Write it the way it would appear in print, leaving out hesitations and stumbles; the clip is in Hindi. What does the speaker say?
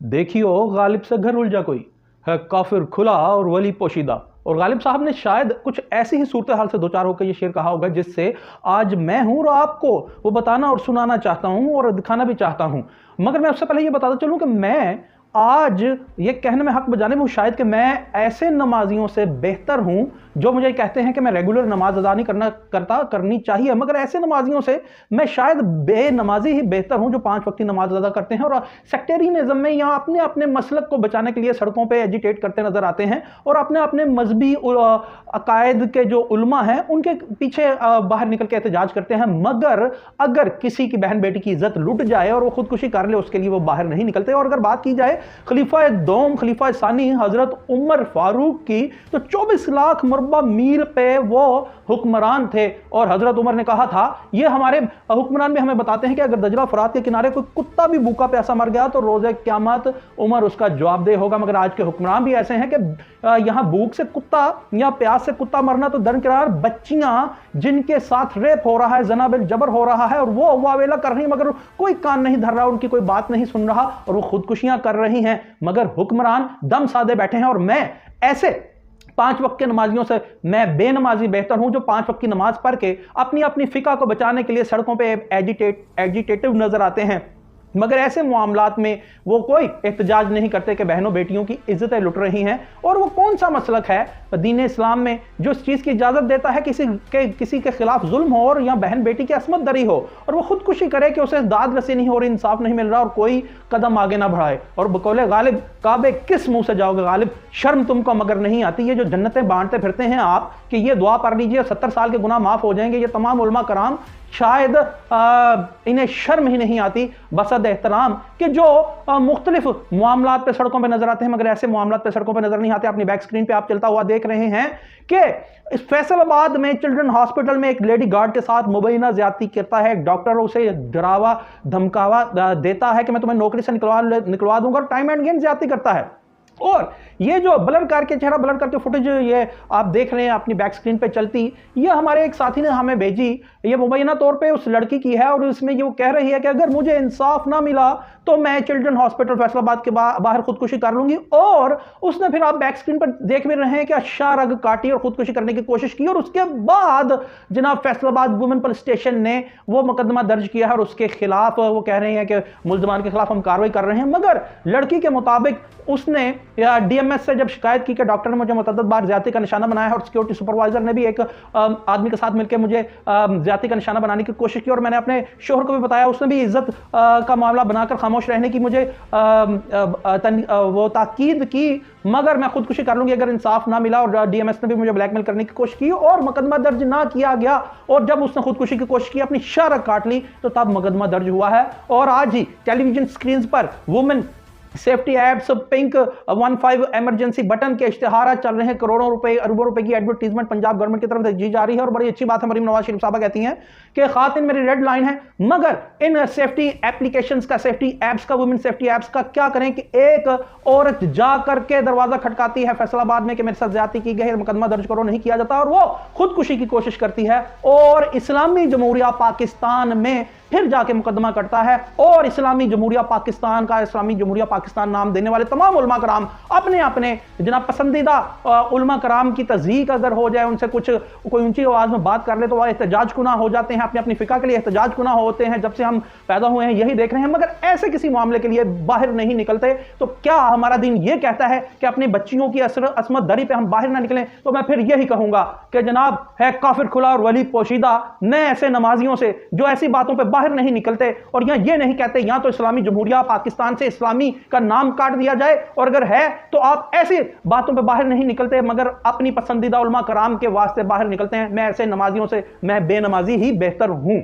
देखियो गालिब से घर उलझा कोई है, काफिर खुला और वली पोशीदा। और गालिब साहब ने शायद कुछ ऐसी ही सूरत हाल से दो चार होकर ये शेर कहा होगा जिससे आज मैं हूं और आपको वो बताना और सुनाना चाहता हूं और दिखाना भी चाहता हूं। मगर मैं उससे पहले ये बताता चलूं कि मैं आज ये कहने में हक बजाने में हूं शायद कि मैं ऐसे नमाजियों से बेहतर हूं जो मुझे कहते हैं कि मैं रेगुलर नमाज अदा नहीं करनी चाहिए, मगर ऐसे नमाजियों से मैं शायद बेनमाजी ही बेहतर हूं जो 5 वक्ती नमाज अदा करते हैं और सेक्टेरियनिज्म में या अपने अपने मसलक को बचाने के लिए सड़कों पे एजिटेट करते नजर आते हैं और अपने अपने मजहबी अकायद के जो उलमा हैं उनके पीछे बाहर निकल के एहतजाज करते हैं। मगर अगर किसी की बहन बेटी की इज्जत लुट जाए और वो खुदकुशी कर ले उसके लिए वो बाहर नहीं निकलते। और अगर बात की जाए खलीफा दोम खलीफा सानी हजरत उमर फारूक की, तो 24 लाख मुरबा मील पे वो हुक्मरान थे और हजरत उमर ने कहा था, ये हमारे हुक्मरान भी हमें बताते हैं कि अगर दजला फरात के किनारे कोई कुत्ता भी भूखा प्यासा मर गया तो रोज़े क़यामत उमर उसका जवाबदेह होगा। मगर आज के हुक्मरान भी ऐसे हैं कि यहां भूख से कुत्ता या प्यास से कुत्ता मरना तो दरकिनार, बच्चियां जिनके साथ रेप हो रहा है, जना बिल जबर हो रहा है और वो वावेला कर रही, मगर कोई कान नहीं धर रहा, उनकी कोई बात नहीं सुन रहा और वो खुदकुशियां कर रही हैं। मगर हुक्मरान दम साधे बैठे हैं और मैं ऐसे 5 वक्त के नमाजियों से मैं बेनमाजी बेहतर हूं जो 5 वक्त की नमाज पढ़ के अपनी अपनी फिका को बचाने के लिए सड़कों पे एजिटेटिव नजर आते हैं। मगर ऐसे मामलात में वो कोई एहतजाज नहीं करते कि बहनों बेटियों की इज्जतें लुट रही हैं। और वो कौन सा मसलक है दीन इस्लाम में जो इस चीज़ की इजाज़त देता है किसी के खिलाफ जुल्म हो और या बहन बेटी की असमत दरी हो और वो खुदकुशी करे कि उसे दाद रसी नहीं हो रही, इंसाफ नहीं मिल रहा और कोई कदम आगे ना बढ़ाए। और बकौले गालिब काबे किस मुंह से जाओगे गालिब, शर्म तुमको मगर नहीं आती। ये जो जन्नतें बांटते फिरते हैं आप कि ये दुआ पढ़ लीजिए 70 साल के गुनाह माफ हो जाएंगे, ये तमाम उलमा कराम शायद इन्हें शर्म ही नहीं आती बसद एहतराम कि जो मुख्तलिफ मामलात पे सड़कों पे नजर आते हैं मगर ऐसे मामलात पे सड़कों पे नजर नहीं आते। अपनी बैक स्क्रीन पे आप चलता हुआ देख रहे हैं कि इस फैसलाबाद में चिल्ड्रन हॉस्पिटल में एक लेडी गार्ड के साथ मुबैना ज्यादती करता है। एक डॉक्टर उसे डरावा धमकावा देता है कि मैं तुम्हें नौकरी से निकलवा दूंगा और टाइम एंड अगेन ज्यादती करता है। और ये जो ब्लर करके चेहरा ब्लर करके फुटेज ये आप देख रहे हैं अपनी बैक स्क्रीन पे चलती, ये हमारे एक साथी ने हमें भेजी। ये मुबैना तौर पे उस लड़की की है और इसमें ये वो कह रही है कि अगर मुझे इंसाफ ना मिला तो मैं चिल्ड्रन हॉस्पिटल फैसलाबाद के बाहर खुदकुशी कर लूंगी। और उसने फिर आप बैक स्क्रीन पर देख भी रहे हैं कि अशार रग काटी और खुदकुशी करने की कोशिश की और उसके बाद जनाब फैसलाबाद वुमेन पुलिस स्टेशन ने वो मुकदमा दर्ज किया है और उसके खिलाफ वो कह रहे हैं कि मुल्जमान के खिलाफ हम कार्रवाई कर रहे हैं। मगर लड़की के मुताबिक उसने डीएमएस से जब शिकायत की कि डॉक्टर ने मुझे मुतअद्दिद बार ज्यादती का निशाना बनाया है और सिक्योरिटी सुपरवाइजर ने भी एक आदमी के साथ मिलकर मुझे ज्यादती का निशाना बनाने की कोशिश की और मैंने अपने शोहर को भी बताया, उसने भी इज्जत का मामला बनाकर खामोश रहने की मुझे वो ताकीद की, मगर मैं खुदकुशी कर लूंगी अगर इंसाफ ना मिला। और डीएमएस ने भी मुझे ब्लैकमेल करने की कोशिश की और मुकदमा दर्ज ना किया गया और जब उसने खुदकुशी की कोशिश की अपनी शाह काट ली तो तब मुकदमा दर्ज हुआ है। और आज ही टेलीविजन स्क्रीन पर women safety apps pink 15 emergency button के इश्तिहार चल रहे हैं, करोड़ों रुपए अरबों रुपए की एडवर्टीजमेंट पंजाब गवर्नमेंट की तरफ से जी जा रही है। और बड़ी अच्छी बात है, मरीम नवाज शरीफ साहबा कहती हैं कि खातिन मेरी रेड लाइन है, मगर इन सेफ्टी एप्लीकेशंस का, सेफ्टी एप्स का, वुमेन सेफ्टी एप्स का क्या करें कि एक औरत जा करके दरवाजा खटकाती है फैसलाबाद में कि मेरे साथ ज्यादती की गई है, मुकदमा दर्ज करो, नहीं किया जाता और वो खुदकुशी की कोशिश करती है और इस्लामी जमहूरिया पाकिस्तान में फिर जाके मुकदमा करता है। और इस्लामी जमहूरिया पाकिस्तान का, इस्लामी जमहूरिया पाकिस्तान नाम देने वाले तमाम उलमा कराम अपने अपने जनाब पसंदीदा उलमा कराम की तज़हीक अगर हो जाए, उनसे कुछ कोई ऊंची आवाज में बात कर ले तो वह एहतजाज कुना हो जाते हैं, अपनी अपनी फिका के लिए एहतजाज कुना होते हैं। जब से हम पैदा हुए हैं यही देख रहे हैं, मगर ऐसे किसी मामले के लिए बाहर नहीं निकलते। तो क्या हमारा दीन यह कहता है कि अपनी बच्चियों की असमत दरी पे हम बाहर ना निकलें? तो मैं फिर यही कहूंगा कि जनाब है काफिर खुला और वली पोशीदा न ऐसे नमाजियों से जो ऐसी बातों पर बाहर नहीं निकलते और यहां ये नहीं कहते या तो इस्लामी जमहूरिया पाकिस्तान से इस्लामी का नाम काट दिया जाए, और अगर है तो आप ऐसी बातों पे बाहर नहीं निकलते मगर अपनी पसंदीदा उलमा कराम के वास्ते बाहर निकलते हैं। मैं ऐसे नमाजियों से मैं बेनमाजी ही बेहतर हूं।